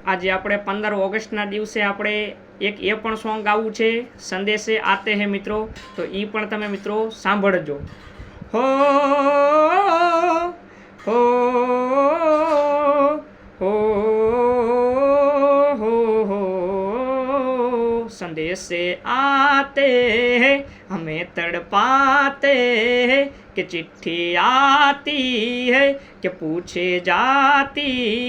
આજે આપણે 15 ઓગસ્ટના દિવસે આપણે એક એ પણ સોંગ ગાવું છે, સંદેશે આતે હે મિત્રો. તો એ પણ તમે મિત્રો સાંભળજો. હો હો હો હો હો संदेशे आते हैं हमें तड़पाते हैं कि चिट्ठी आती है कि पूछे जाती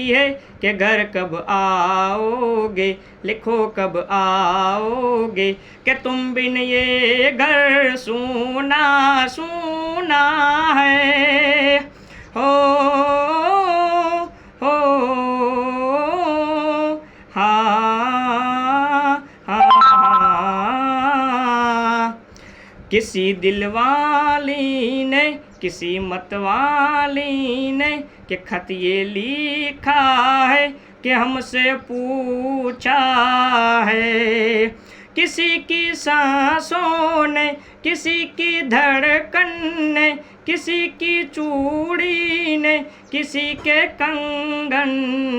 है कि घर कब आओगे, लिखो कब आओगे, कि तुम बिन ये घर सूना सूना है. हो हो किसी दिलवाली ने किसी मतवाली ने कि खत ये लिखा है कि हमसे पूछा है. किसी की सांसों ने, किसी की धड़कन ने, किसी की चूड़ी ने, किसी के कंगन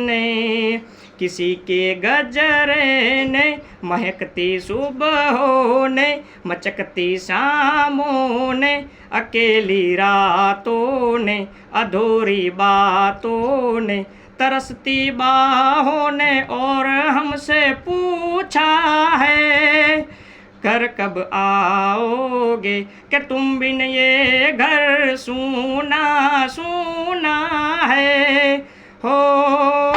ने, किसी के गजरे ने, महकती सुबहों ने, मचकती शामों ने, अकेली रातों ने, अधूरी बातों ने, तरसती बाहों ने और हमसे पूछा है घर कब आओगे, कि तुम बिन ये घर सूना सूना है. हो